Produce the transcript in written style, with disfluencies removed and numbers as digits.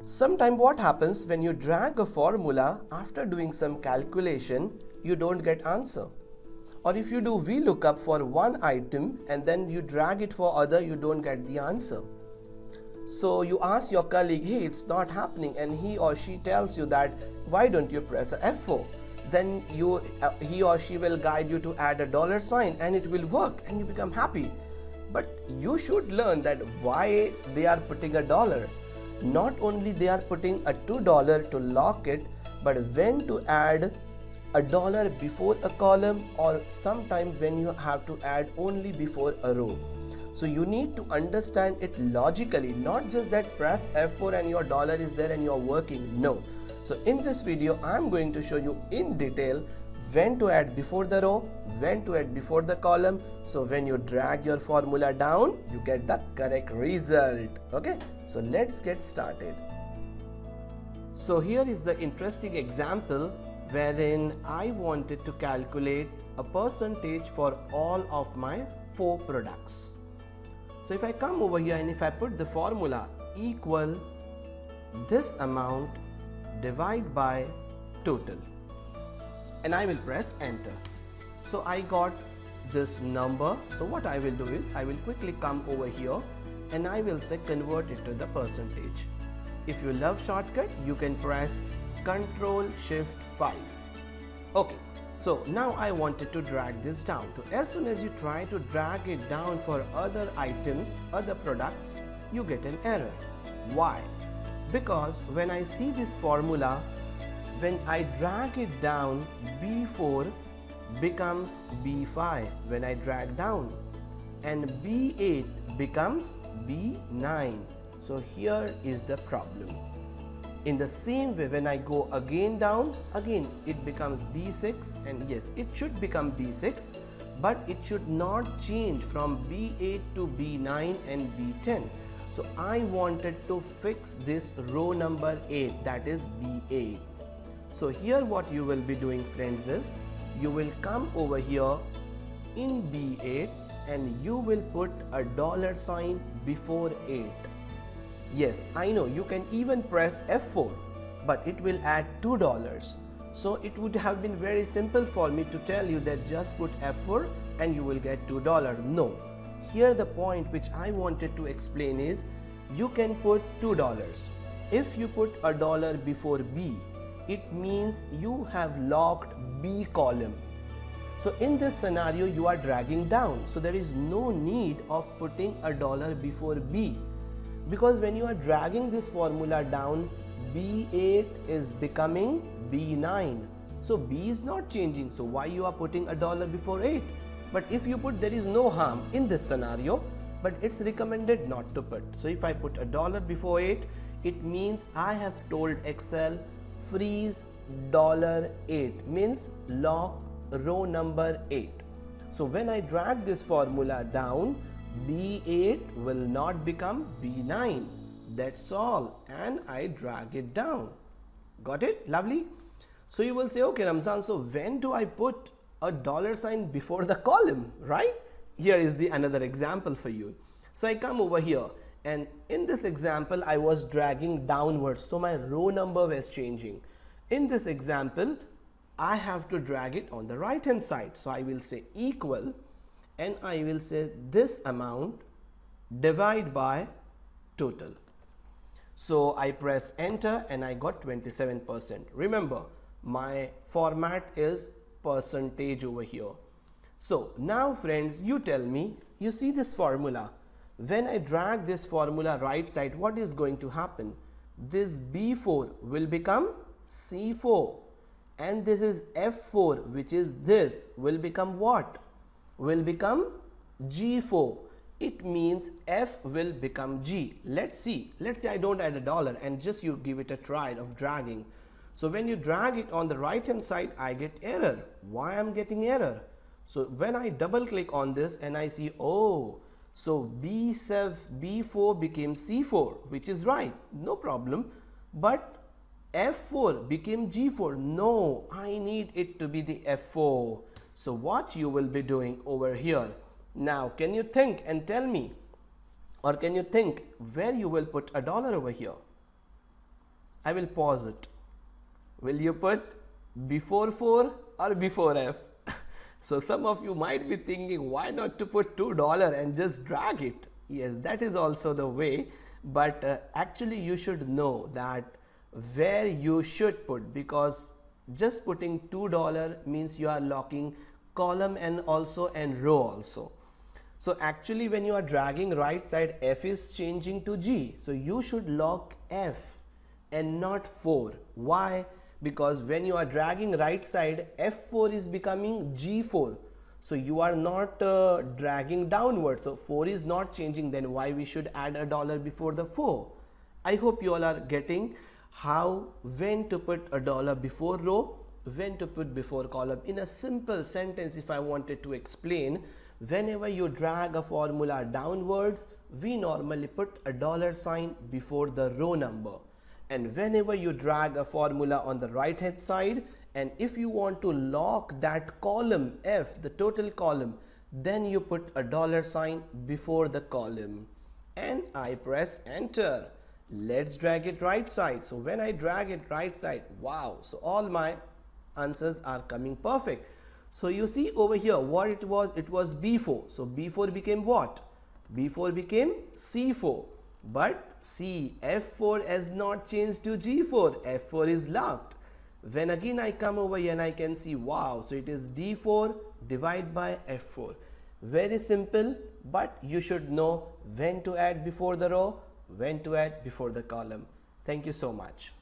Sometimes what happens when you drag a formula, after doing some calculation, you don't get answer. Or if you do VLOOKUP for one item and then you drag it for other, you don't get the answer. So you ask your colleague, hey, it's not happening, and he or she tells you that, why don't you press a F4? Then he or she will guide you to add a dollar sign and it will work and you become happy. But you should learn that why they are putting a dollar. Not only they are putting a $2 to lock it, but when to add a dollar before a column, or sometimes when you have to add only before a row. So you need to understand it logically, not just that press F4 and your dollar is there and you're working. No. So in this video, I'm going to show you in detail when to add before the row, when to add before the column. So when you drag your formula down, you get the correct result. Okay, so let's get started. So here is the interesting example wherein I wanted to calculate a percentage for all of my 4 products. So if I come over here and if I put the formula equal this amount divide by total, and I will press enter. So I got this number. So what I will do is I will quickly come over here and I will say convert it to the percentage. If you love shortcut, you can press Ctrl Shift 5. Okay, so now I wanted to drag this down. So as soon as you try to drag it down for other items, other products, you get an error. Why? Because when I see this formula, when I drag it down, B4 becomes B5 when I drag down, and B8 becomes B9. So here is the problem. In the same way, when I go again down, again it becomes B6, and yes, it should become B6, but it should not change from B8 to B9 and B10. So I wanted to fix this row number 8, that is B8. So here what you will be doing, friends, is you will come over here in B8 and you will put a dollar sign before 8. Yes, I know you can even press F4, but it will add $2. So it would have been very simple for me to tell you that just put F4 and you will get $2. No. Here the point which I wanted to explain is you can put $2. If you put a dollar before B, it means you have locked B column. So in this scenario, you are dragging down. So there is no need of putting a dollar before B, because when you are dragging this formula down, B8 is becoming B9. So B is not changing. So why you are putting a dollar before 8? But if you put, there is no harm in this scenario, but it's recommended not to put. So if I put a dollar before 8, it means I have told Excel freeze $8, means lock row number 8. So when I drag this formula down, B8 will not become B9. That's all, and I drag it down. Got it? Lovely. So you will say, okay, Ramzan, so when do I put a dollar sign before the column, right? Here is the another example for you. So I come over here, and in this example I was dragging downwards, so my row number was changing. In this example I have to drag it on the right hand side. So I will say equal, and I will say this amount divide by total. So I press enter and I got 27%. Remember, my format is percentage over here. So now friends, you tell me, you see this formula. When I drag this formula right side, what is going to happen? This B4 will become C4, and this is F4, which is this, will become what? Will become G4. It means F will become G. Let's see. Let's say I don't add a dollar and just you give it a try of dragging. So when you drag it on the right hand side, I get error. Why I'm getting error? So when I double click on this and I see, oh, so B4 became C4, which is right, no problem. But F4 became G4. No, I need it to be the F4. So what you will be doing over here? Now, can you think and tell me, or can you think where you will put a dollar over here? I will pause it. Will you put before 4 or before F? So some of you might be thinking, why not to put $2 and just drag it? Yes, that is also the way, but actually you should know that where you should put, because just putting $2 means you are locking column and also and row also. So actually when you are dragging right side, F is changing to G. So you should lock F and not 4. Why? Because when you are dragging right side, F4 is becoming G4. So you are not dragging downward. So 4 is not changing. Then why we should add $1 before the 4? I hope you all are getting how, when to put $1 before row, when to put before column. In a simple sentence, if I wanted to explain, whenever you drag a formula downwards, we normally put $sign before the row number. And whenever you drag a formula on the right hand side, and if you want to lock that column F, the total column, then you put $sign before the column. And I press enter. Let's drag it right side. So when I drag it right side, wow, so all my answers are coming perfect. So you see over here what it was B4. So B4 became what? B4 became C4. But see, F4 has not changed to G4. F4 is locked. When again I come over here and I can see, wow, so it is D4 divided by F4. Very simple, but you should know when to add before the row, when to add before the column. Thank you so much.